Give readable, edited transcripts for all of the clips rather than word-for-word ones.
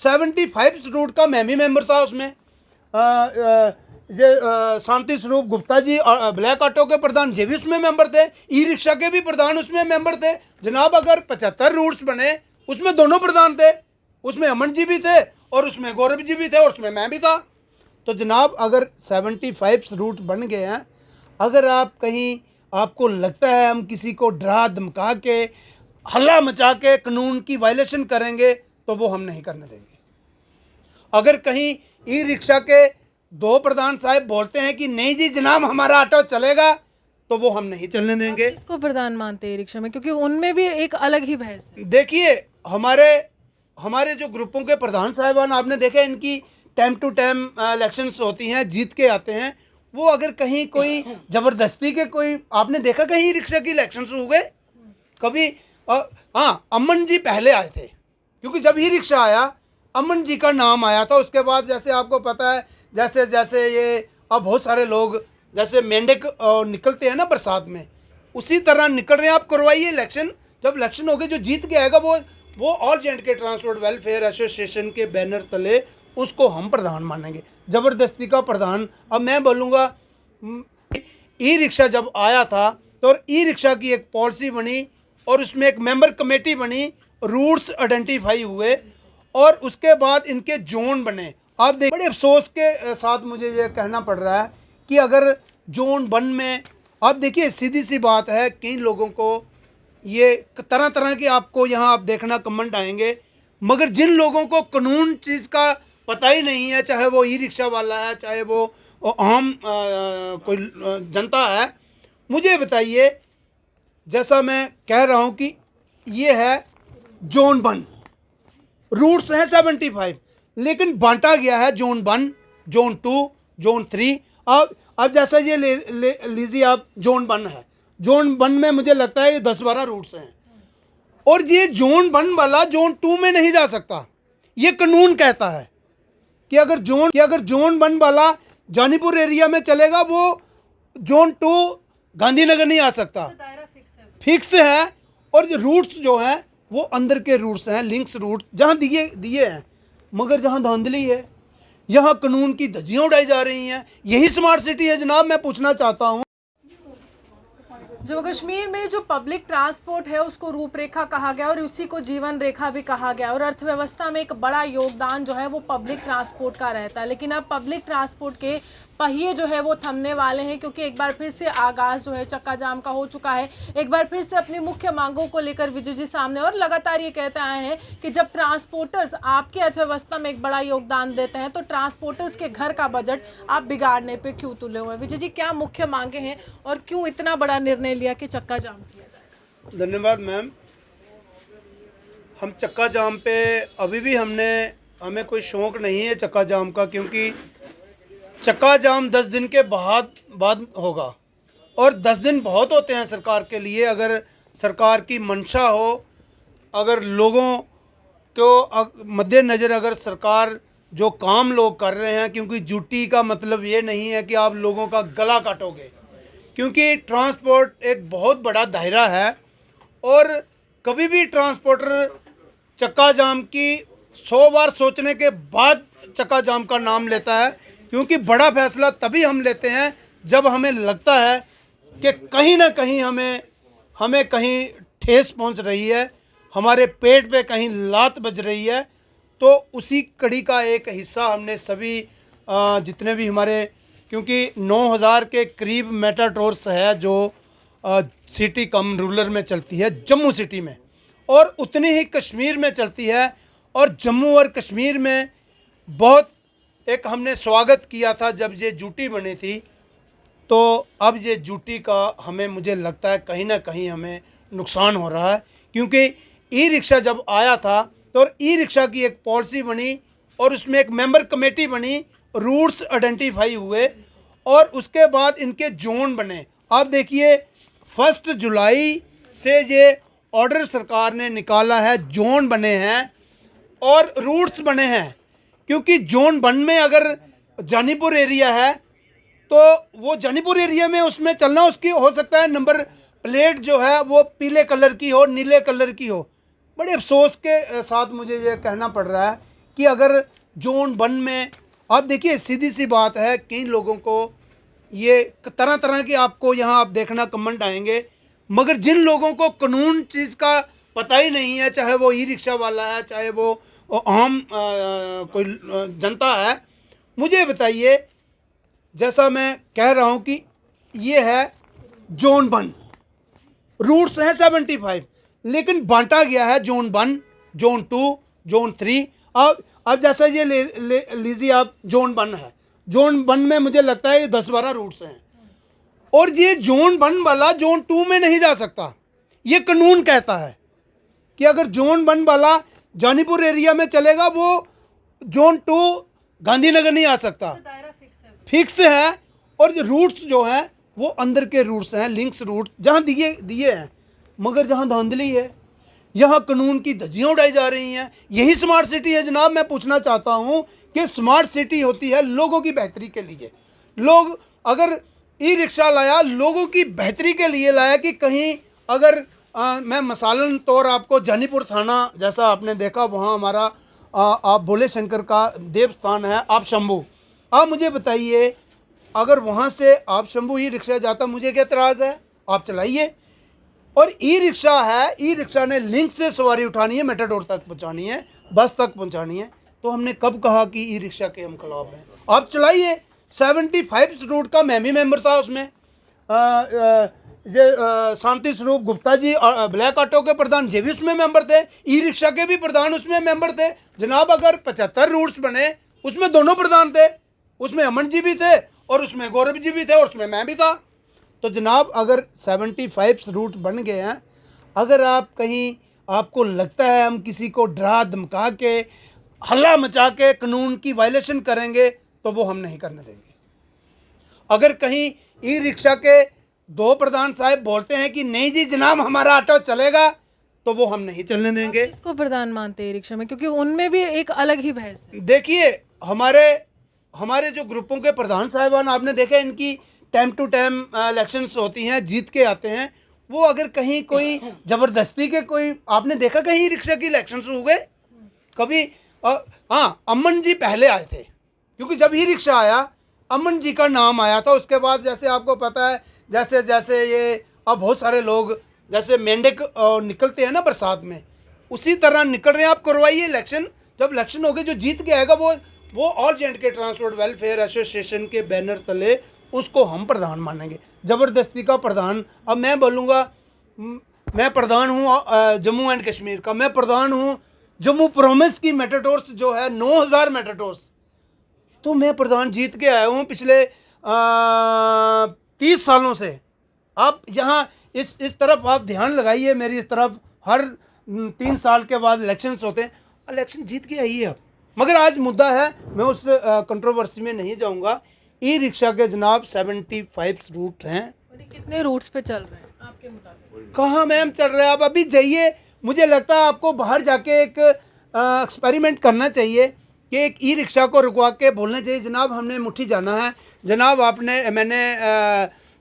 75 root का मैं भी मेंबर था उसमें। ये शांति स्वरूप गुप्ता जी ब्लैक ऑटो के प्रधान ये भी उसमें मेंबर थे, ई रिक्शा के भी प्रधान उसमें मेंबर थे जनाब। अगर 75 रूट्स बने उसमें दोनों प्रधान थे, उसमें अमन जी भी थे और उसमें गौरव जी भी थे और उसमें मैं भी था। तो जनाब अगर 75 रूट बन गए हैं, अगर आप कहीं आपको लगता है हम किसी को डरा धमका के हल्ला मचा के कानून की वायलेशन करेंगे तो वो हम नहीं करने देंगे। अगर कहीं ई रिक्शा के दो प्रधान साहब बोलते हैं कि नहीं जी जनाब हमारा ऑटो चलेगा तो वो हम नहीं चलने देंगे। किसको प्रधान मानते हैं रिक्शा में, क्योंकि उनमें भी एक अलग ही बहस है। देखिए हमारे जो ग्रुपों के प्रधान साहिबान आपने देखा इनकी टाइम टू टाइम इलेक्शंस होती हैं, जीत के आते हैं। वो अगर कहीं कोई ज़बरदस्ती के कोई आपने देखा कहीं रिक्शा की इलेक्शंस हुए कभी? हाँ, अमन जी पहले आए थे क्योंकि जब ही रिक्शा आया अमन जी का नाम आया था। उसके बाद जैसे आपको पता है जैसे जैसे ये अब बहुत सारे लोग जैसे मेंढक निकलते हैं ना बरसात में, उसी तरह निकल रहे हैं। आप करवाइए इलेक्शन, जब इलेक्शन हो गए जो जीत के आएगा वो all J&K transport welfare association के बैनर तले उसको हम प्रधान मानेंगे। ज़बरदस्ती का प्रधान अब मैं बोलूँगा। ई रिक्शा जब आया था तो ई रिक्शा की एक पॉलिसी बनी और उसमें एक मेंबर कमेटी बनी, रूट्स आइडेंटिफाई हुए और उसके बाद इनके जोन बने। आप देख बड़े अफसोस के साथ मुझे ये कहना पड़ रहा है कि अगर जोन 1 में आप देखिए सीधी सी बात है, कई लोगों को ये तरह तरह के आपको यहाँ आप देखना कमेंट आएंगे, मगर जिन लोगों को कानून चीज़ का पता ही नहीं है, चाहे वो ई रिक्शा वाला है चाहे वो आम कोई जनता है, मुझे बताइए जैसा मैं कह रहा हूँ कि ये है जोन 1, रूट्स हैं 75 लेकिन बांटा गया है जोन 1, जोन 2, जोन 3। अब जैसा ये लीजिए आप जोन 1 है, जोन 1 में मुझे लगता है ये 10-12 रूट्स हैं और ये जोन 1 वाला जोन 2 में नहीं जा सकता। ये कानून कहता है कि अगर जोन 1 वाला जानीपुर एरिया में चलेगा वो जोन 2 गांधीनगर नहीं आ सकता, फिक्स है। और जो रूट्स जो हैं वो अंदर के रूट्स हैं, लिंक्स रूट जहाँ दिए हैं, मगर जहाँ धांधली है यहाँ कानून की धज्जियाँ उड़ाई जा रही हैं। यही स्मार्ट सिटी है जनाब। मैं पूछना चाहता हूँ जम्मू कश्मीर में जो पब्लिक ट्रांसपोर्ट है उसको रूपरेखा कहा गया और उसी को जीवन रेखा भी कहा गया और अर्थव्यवस्था में एक बड़ा योगदान जो है वो पब्लिक ट्रांसपोर्ट का रहता है। लेकिन अब पब्लिक ट्रांसपोर्ट के पहिए जो है वो थमने वाले हैं क्योंकि एक बार फिर से आगाज़ जो है चक्का जाम का हो चुका है। एक बार फिर से अपनी मुख्य मांगों को लेकर विजय जी सामने और लगातार ये कहते आए हैं कि जब ट्रांसपोर्टर्स आपकी अर्थव्यवस्था में एक बड़ा योगदान देते हैं तो ट्रांसपोर्टर्स के घर का बजट आप बिगाड़ने पर क्यों तुले हुए हैं? विजय जी क्या मुख्य मांगे हैं और क्यों इतना बड़ा निर्णय लिया कि चक्का जाम किया जाए? धन्यवाद मैम। हम चक्का जाम पे अभी भी हमें कोई शौक़ नहीं है चक्का जाम का, क्योंकि चक्का जाम 10 दिन के बाद होगा और 10 दिन बहुत होते हैं सरकार के लिए। अगर सरकार की मंशा हो, अगर लोगों को मद्देनज़र अगर सरकार जो काम लोग कर रहे हैं, क्योंकि ड्यूटी का मतलब ये नहीं है कि आप लोगों का गला काटोगे, क्योंकि ट्रांसपोर्ट एक बहुत बड़ा दायरा है और कभी भी ट्रांसपोर्टर चक्का जाम की 100 बार सोचने के बाद चक्का जाम का नाम लेता है, क्योंकि बड़ा फैसला तभी हम लेते हैं जब हमें लगता है कि कहीं ना कहीं हमें कहीं ठेस पहुंच रही है, हमारे पेट पे कहीं लात बज रही है। तो उसी कड़ी का एक हिस्सा हमने सभी जितने भी हमारे, क्योंकि 9000 के करीब मेटाट्रोर्स है जो सिटी कम रूरल में चलती है जम्मू सिटी में, और उतनी ही कश्मीर में चलती है। और जम्मू और कश्मीर में बहुत एक हमने स्वागत किया था जब ये ड्यूटी बनी थी, तो अब ये ड्यूटी का मुझे लगता है कहीं ना कहीं हमें नुकसान हो रहा है, क्योंकि ई रिक्शा जब आया था तो ई रिक्शा की एक पॉलिसी बनी और उसमें एक मेंबर कमेटी बनी, रूट्स आइडेंटिफाई हुए और उसके बाद इनके जोन बने। आप देखिए 1 जुलाई से ये ऑर्डर सरकार ने निकाला है, जोन बने हैं और रूट्स बने हैं। क्योंकि जोन 1 में अगर जानीपुर एरिया है तो वो जानीपुर एरिया में उसमें चलना, उसकी हो सकता है नंबर प्लेट जो है वो पीले कलर की हो, नीले कलर की हो। बड़े अफसोस के साथ मुझे ये कहना पड़ रहा है कि अगर जोन 1 में आप देखिए, सीधी सी बात है, कई लोगों को ये तरह तरह के आपको यहाँ आप देखना कमेंट आएंगे, मगर जिन लोगों को कानून चीज़ का पता ही नहीं है, चाहे वो ई रिक्शा वाला है, चाहे वो आम कोई जनता है, मुझे बताइए, जैसा मैं कह रहा हूँ कि ये है जोन 1, रूट्स हैं 75, लेकिन बांटा गया है जोन 1, जोन 2, जोन 3। अब जैसा ये लीजिए आप, जोन 1 है, जोन 1 में मुझे लगता है ये 10-12 रूट्स हैं, और ये जोन 1 वाला जोन 2 में नहीं जा सकता। ये कानून कहता है कि अगर जोन 1 वाला जानीपुर एरिया में चलेगा, वो जोन 2 गांधीनगर नहीं आ सकता, फिक्स है। और जो रूट्स जो हैं वो अंदर के रूट्स हैं, लिंक्स रूट जहाँ दिए हैं, मगर जहाँ धांधली है, यहाँ कानून की धज्जियाँ उड़ाई जा रही हैं। यही स्मार्ट सिटी है जनाब। मैं पूछना चाहता हूँ कि स्मार्ट सिटी होती है लोगों की बेहतरी के लिए। लोग अगर ई रिक्शा लाया, लोगों की बेहतरी के लिए लाया, कि कहीं अगर मैं मसालन तौर आपको जानीपुर थाना जैसा आपने देखा, वहाँ हमारा आप भोले शंकर का देव स्थान है, आप शंभू। आप मुझे बताइए, अगर वहाँ से आप शंभू ई रिक्शा जाता, मुझे क्या एतराज़ है, आप चलाइए। और ई रिक्शा है, ई रिक्शा ने लिंक से सवारी उठानी है, मेटाडोर तक पहुँचानी है, बस तक पहुँचानी है। तो हमने कब कहा कि ई रिक्शा के हम खिलाफ हैं? आप चलाइए। 75 रूट का मैं भी मेंबर था उसमें। शांति स्वरूप गुप्ता जी ब्लैक ऑटो के प्रधान, ये भी उसमें मेंबर थे। ई रिक्शा के भी प्रधान उसमें मेंबर थे जनाब। अगर 75 रूट्स बने, उसमें दोनों प्रधान थे, उसमें अमन जी भी थे और उसमें गौरव जी भी थे और उसमें मैं भी था। तो जनाब, अगर 75 रूट बन गए हैं, अगर आप कहीं आपको लगता है हम किसी को डरा धमका के, हल्ला मचा के कानून की वायलेशन करेंगे, तो वो हम नहीं करने देंगे। अगर कहीं ई रिक्शा के 2 प्रधान साहब बोलते हैं कि नहीं जी जनाब हमारा ऑटो चलेगा, तो वो हम नहीं चलने देंगे। किसको प्रधान मानते हैं ई रिक्शा में? क्योंकि उनमें भी एक अलग ही बहस है। देखिए, हमारे जो ग्रुपों के प्रधान साहिबान आपने देखा, इनकी टाइम टू टाइम इलेक्शंस होती हैं, जीत के आते हैं। वो अगर कहीं कोई ज़बरदस्ती के कोई आपने देखा कहीं रिक्शा की इलेक्शंस हुए कभी? हाँ, अमन जी पहले आए थे, क्योंकि जब ई रिक्शा आया अमन जी का नाम आया था। उसके बाद जैसे आपको पता है, जैसे जैसे ये अब बहुत सारे लोग जैसे मेंढक निकलते हैं ना बरसात में, उसी तरह निकल रहे हैं। आप करवाइए इलेक्शन, जब इलेक्शन हो गए, जो जीत के आएगा वो ऑल जे&के ट्रांसपोर्ट वेलफेयर एसोसिएशन के बैनर तले उसको हम प्रधान मानेंगे। ज़बरदस्ती का प्रधान, अब मैं बोलूँगा मैं प्रधान हूँ जम्मू एंड कश्मीर का, मैं प्रधान हूँ जम्मू प्रोमिस की मेटाडोर्स जो है 9000 मेटाडोर्स, तो मैं प्रधान जीत के आया हूँ पिछले 30 सालों से। आप यहाँ इस तरफ आप ध्यान लगाइए मेरी इस तरफ, हर 3 साल के बाद इलेक्शंस होते हैं, इलेक्शन जीत के आइए आप। मगर आज मुद्दा है, मैं उस कंट्रोवर्सी में नहीं जाऊँगा। ई रिक्शा के जनाब 75 रूट हैं। और ये कितने रूट्स पे चल रहे हैं आपके मुताबिक? कहाँ मैम चल रहा है? आप अभी जाइए, मुझे लगता है आपको बाहर जाके एक एक्सपेरिमेंट करना चाहिए कि एक ई रिक्शा को रुकवा के बोलना चाहिए, जनाब हमने मुट्ठी जाना है, जनाब मैंने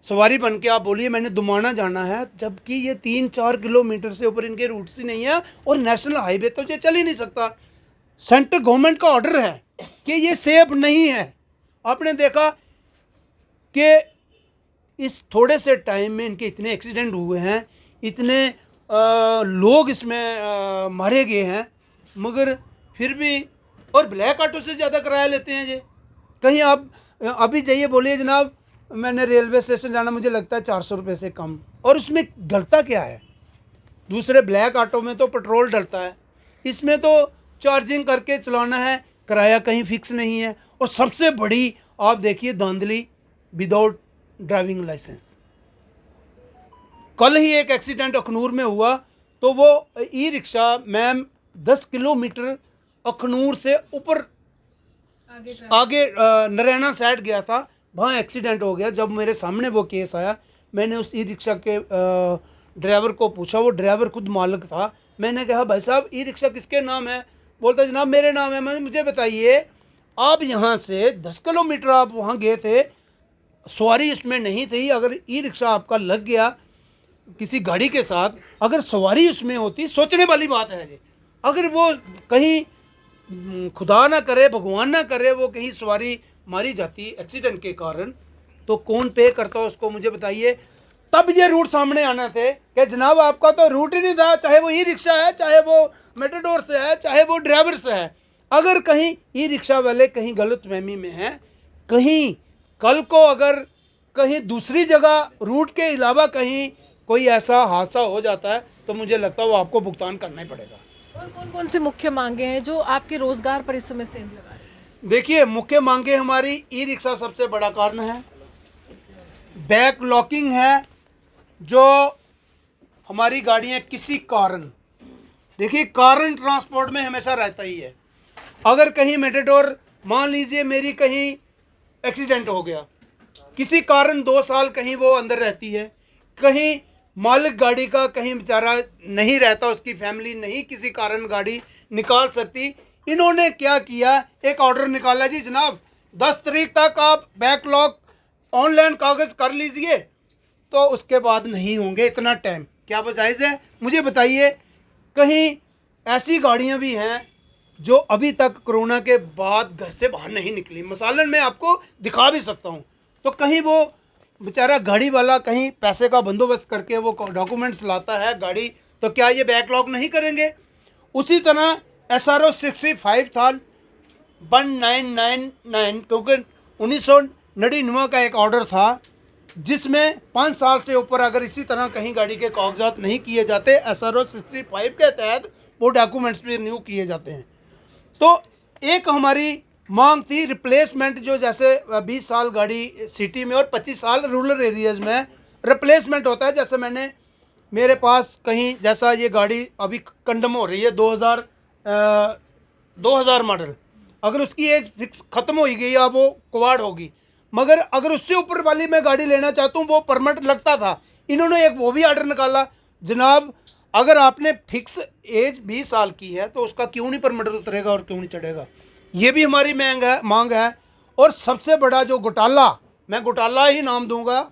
सवारी बन के आप बोलिए मैंने दुमाना जाना है, जबकि ये 3-4 किलोमीटर से ऊपर इनके रूट्स ही नहीं है और नेशनल हाईवे तो ये चल ही नहीं सकता। सेंट्रल गवर्नमेंट का ऑर्डर है कि ये सेफ नहीं है। आपने देखा कि इस थोड़े से टाइम में इनके इतने एक्सीडेंट हुए हैं, इतने लोग इसमें मारे गए हैं, मगर फिर भी, और ब्लैक ऑटो से ज़्यादा किराया लेते हैं ये। कहीं आप अभी जाइए बोलिए जनाब मैंने रेलवे स्टेशन जाना, मुझे लगता है 400 रुपये से कम, और उसमें डलता क्या है? दूसरे ब्लैक ऑटो में तो पेट्रोल डलता है, इसमें तो चार्जिंग करके चलाना है, किराया कहीं फिक्स नहीं है। और सबसे बड़ी आप देखिए धांधली, विदाउट ड्राइविंग लाइसेंस। कल ही एक एक्सीडेंट अखनूर में हुआ, तो वो e rickshaw ma'am 10 kilometre Akhnoor से ऊपर आगे नरैना साइड गया था, वहाँ एक्सीडेंट हो गया। जब मेरे सामने वो केस आया, मैंने उस ई रिक्शा के ड्राइवर को पूछा, वो ड्राइवर खुद मालिक था। मैंने कहा भाई साहब ई रिक्शा किसके नाम है? बोलता जनाब मेरे नाम है। मैंने मुझे बताइए आप यहाँ से 10 किलोमीटर आप वहाँ गए थे, सवारी इसमें नहीं थी, अगर ई रिक्शा आपका लग गया किसी गाड़ी के साथ, अगर सवारी उसमें होती, सोचने वाली बात है ये, अगर वो कहीं खुदा ना करे, भगवान ना करे, वो कहीं सवारी मारी जाती एक्सीडेंट के कारण, तो कौन पे करता उसको, मुझे बताइए। तब ये रूट सामने आना थे कि जनाब आपका तो रूट ही नहीं था, चाहे वो ई रिक्शा है, चाहे वो मेटाडोर से है, चाहे वो ड्राइवर से है। अगर कहीं ई रिक्शा वाले कहीं गलतफहमी में हैं, कहीं कल को अगर कहीं दूसरी जगह रूट के अलावा कहीं कोई ऐसा हादसा हो जाता है तो मुझे लगता है वो आपको भुगतान करना ही पड़ेगा। और कौन कौन से मुख्य मांगे हैं जो आपके रोजगार पर इस समय सेंध लगा रही हैं? देखिए, मुख्य मांगे हमारी ई रिक्शा सबसे बड़ा कारण है, बैक लॉकिंग है, जो हमारी गाड़ियाँ किसी कारण, देखिए कारण ट्रांसपोर्ट में हमेशा रहता ही है। अगर कहीं मेटाडोर, मान लीजिए मेरी कहीं एक्सीडेंट हो गया, किसी कारण 2 साल कहीं वो अंदर रहती है, कहीं मालिक गाड़ी का कहीं बेचारा नहीं रहता, उसकी फैमिली नहीं किसी कारण गाड़ी निकाल सकती। इन्होंने क्या किया, एक ऑर्डर निकाला, जी जनाब 10 तारीख तक आप बैकलॉग ऑनलाइन कागज़ कर लीजिए, तो उसके बाद नहीं होंगे इतना टाइम। क्या जायज़ है, मुझे बताइए। कहीं ऐसी गाड़ियां भी हैं जो अभी तक कोरोना के बाद घर से बाहर नहीं निकली, मसालन मैं आपको दिखा भी सकता हूं। तो कहीं वो बेचारा गाड़ी वाला कहीं पैसे का बंदोबस्त करके वो डॉक्यूमेंट्स लाता है गाड़ी, तो क्या ये बैकलॉग नहीं करेंगे? उसी तरह SRO 65 था 1999, क्योंकि 1999 का एक ऑर्डर था जिसमें 5 साल से ऊपर अगर इसी तरह कहीं गाड़ी के कागजात नहीं किए जाते, SRO 65 के तहत वो डॉक्यूमेंट्स भी रिन्यू किए जाते हैं। तो एक हमारी मांग थी रिप्लेसमेंट, जो जैसे 20 साल गाड़ी सिटी में और 25 साल रूरल एरियाज़ में रिप्लेसमेंट होता है। जैसे मेरे पास कहीं जैसा ये गाड़ी अभी कंडम हो रही है 2000 मॉडल, अगर उसकी एज फिक्स ख़त्म हो गई, अब वो क्वाड होगी, मगर अगर उससे ऊपर वाली मैं गाड़ी लेना चाहता हूँ वो परमिट लगता था। इन्होंने एक वो भी ऑर्डर निकाला, जनाब अगर आपने फिक्स एज 20 साल की है तो उसका क्यों नहीं परमिट उतरेगा और क्यों नहीं चढ़ेगा। ये भी हमारी मांग है। और सबसे बड़ा जो घोटाला, मैं घोटाला ही नाम दूंगा,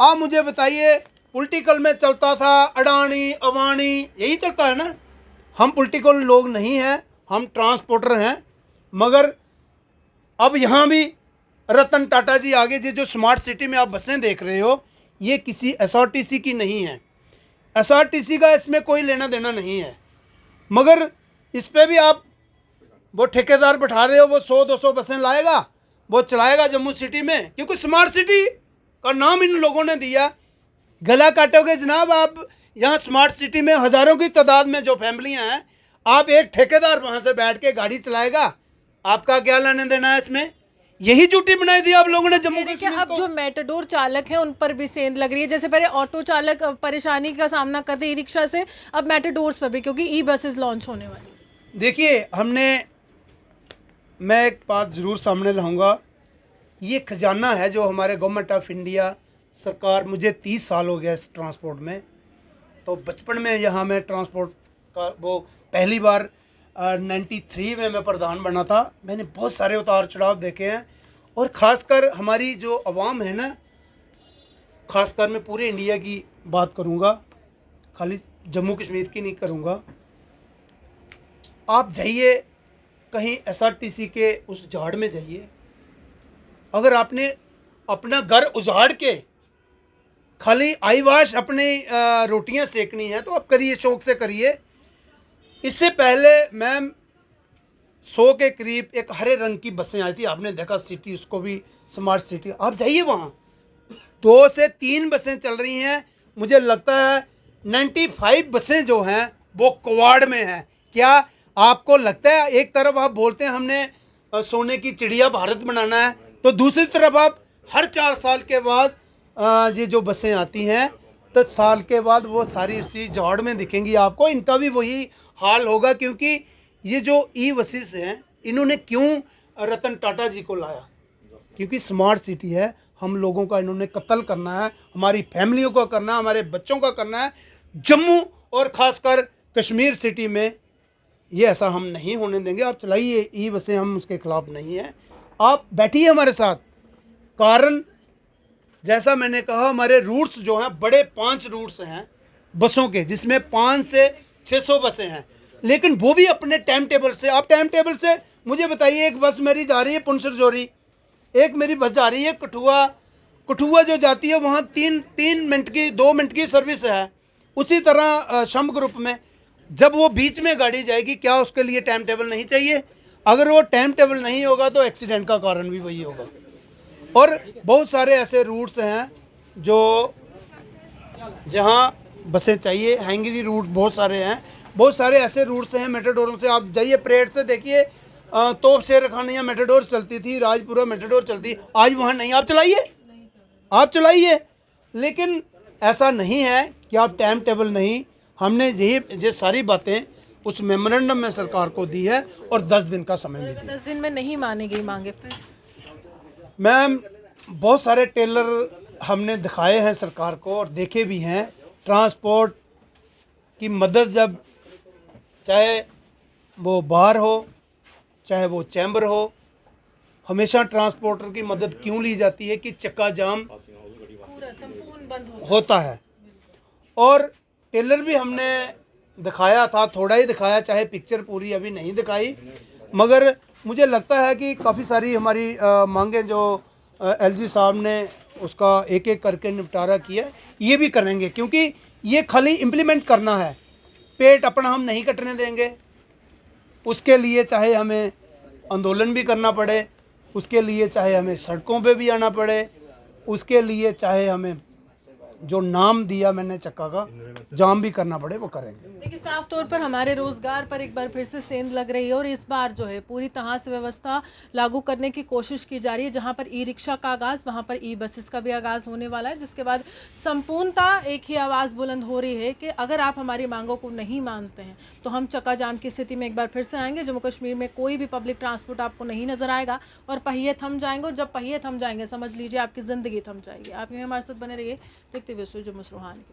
आप मुझे बताइए, पॉलिटिकल में चलता था अडानी अवानी, यही चलता है ना। हम पॉलिटिकल लोग नहीं हैं, हम ट्रांसपोर्टर हैं, मगर अब यहाँ भी रतन टाटा जी आगे, जो स्मार्ट सिटी में आप बसें देख रहे हो, ये किसी SRTC की नहीं है। SRTC का इसमें कोई लेना देना नहीं है, मगर इस पर भी आप वो ठेकेदार बैठा रहे हो, वो 100-200 बसें लाएगा, वो चलाएगा जम्मू सिटी में, क्योंकि स्मार्ट सिटी का नाम इन लोगों ने दिया। गला काटोगे जनाब आप। यहाँ स्मार्ट सिटी में हज़ारों की तादाद में जो फैमिलियाँ हैं, आप एक ठेकेदार वहाँ से बैठ के गाड़ी चलाएगा, आपका क्या लेने देना है इसमें? यही ड्यूटी बनाई दी आप लोगों ने जम्मू देखिए, कश्मीर अब को। जो मेटाडोर चालक हैं उन पर भी सेंध लग रही है। जैसे पहले ऑटो चालक परेशानी का सामना करते ई रिक्शा से, अब मेटाडोर्स पर भी, क्योंकि ई बसेस लॉन्च होने वाली। देखिए, मैं एक बात ज़रूर सामने लाऊंगा, ये खजाना है जो हमारे गवर्नमेंट ऑफ इंडिया सरकार, मुझे 30 साल हो गया इस ट्रांसपोर्ट में, तो बचपन में यहाँ मैं ट्रांसपोर्ट का वो पहली बार 93 में मैं प्रधान बना था। मैंने बहुत सारे उतार चढ़ाव देखे हैं, और ख़ासकर हमारी जो अवाम है ना, ख़ासकर मैं पूरे इंडिया की बात करूँगा, खाली जम्मू कश्मीर की नहीं करूँगा। आप जाइए कहीं SRTC के उस झाड़ में जाइए, अगर आपने अपना घर उजाड़ के खाली आई वाश अपनी रोटियां सेकनी है तो आप करिए, शौक से करिए। इससे पहले मैम 100 के करीब एक हरे रंग की बसें आई थी, आपने देखा सिटी, उसको भी स्मार्ट सिटी, आप जाइए वहाँ 2 से 3 बसें चल रही हैं। मुझे लगता है 95 बसें जो हैं वो क्वाड में हैं। क्या आपको लगता है, एक तरफ आप बोलते हैं हमने सोने की चिड़िया भारत बनाना है, तो दूसरी तरफ आप हर 4 साल के बाद ये जो बसें आती हैं, तो साल के बाद वो सारी उसी झाड़ में दिखेंगी आपको। इनका भी वही हाल होगा, क्योंकि ये जो ई बसेस हैं, इन्होंने क्यों रतन टाटा जी को लाया? क्योंकि स्मार्ट सिटी है, हम लोगों का इन्होंने कत्ल करना है, हमारी फैमिलियों का करना है, हमारे बच्चों का करना है। जम्मू और ख़ासकर कश्मीर सिटी में ये ऐसा हम नहीं होने देंगे। आप चलाइए ई बसें, हम उसके ख़िलाफ़ नहीं हैं, आप बैठिए हमारे साथ। कारण जैसा मैंने कहा, हमारे रूट्स जो हैं बड़े 5 रूट्स हैं बसों के, जिसमें 5 से 600 बसें हैं। लेकिन वो भी अपने टाइम टेबल से, आप टाइम टेबल से मुझे बताइए, एक बस मेरी जा रही है पुनसर जोरी, एक मेरी बस जा रही है कठुआ जो जाती है वहाँ 3 मिनट की 2 मिनट की सर्विस है। उसी तरह शंभ ग्रुप में जब वो बीच में गाड़ी जाएगी, क्या उसके लिए टाइम टेबल नहीं चाहिए? अगर वो टाइम टेबल नहीं होगा तो एक्सीडेंट का कारण भी वही होगा। और बहुत सारे ऐसे रूट्स हैं जो जहाँ बसें चाहिए, हैंगरी रूट बहुत सारे हैं, बहुत सारे ऐसे रूट्स हैं मेटाडोरों से। आप जाइए परेड से देखिए, तोप शेर खानिया मेटाडोर चलती थी, राजपुरा मेटाडोर चलती, आज वहाँ नहीं। आप चलाइए, लेकिन ऐसा नहीं है कि आप टाइम टेबल नहीं। हमने ये सारी बातें उस मेमोरेंडम में सरकार को दी है और 10 दिन का समय भी दिया। 10 दिन में नहीं मानी गई मांगे फिर? मैम, बहुत सारे टेलर हमने दिखाए हैं सरकार को और देखे भी हैं। ट्रांसपोर्ट की मदद, जब चाहे वो बार हो चाहे वो चैम्बर हो, हमेशा ट्रांसपोर्टर की मदद क्यों ली जाती है कि चक्का जाम पूरा संपूर्ण बंद होता है। और टेलर भी हमने दिखाया था, थोड़ा ही दिखाया, चाहे पिक्चर पूरी अभी नहीं दिखाई, मगर मुझे लगता है कि काफ़ी सारी हमारी मांगें जो एलजी साहब ने उसका एक एक करके निपटारा किया, ये भी करेंगे, क्योंकि ये खाली इम्प्लीमेंट करना है। पेट अपना हम नहीं कटने देंगे। उसके लिए चाहे हमें आंदोलन भी करना पड़े, उसके लिए चाहे हमें सड़कों पे भी आना पड़े, उसके लिए चाहे हमें जो नाम दिया मैंने चक्का का जाम भी करना पड़े, वो करेंगे। देखिए, साफ तौर पर हमारे रोजगार पर एक बार फिर से सेंध लग रही है और इस बार जो है पूरी तरह से व्यवस्था लागू करने की कोशिश की जा रही है। जहां पर ई रिक्शा का आगाज़, वहां पर ई बसेस का भी आगाज़ होने वाला है, जिसके बाद संपूर्णता एक ही आवाज़ बुलंद हो रही है कि अगर आप हमारी मांगों को नहीं मानते हैं तो हम चक्का जाम की स्थिति में एक बार फिर से आएंगे। जम्मू कश्मीर में कोई भी पब्लिक ट्रांसपोर्ट आपको नहीं नजर आएगा और पहिए थम जाएंगे, और जब पहिए थम जाएंगे समझ लीजिए आपकी ज़िंदगी थम जाएगी। आप यूँ हमारे साथ बने रहिए, देखते हुए जम्मू से रूहानी।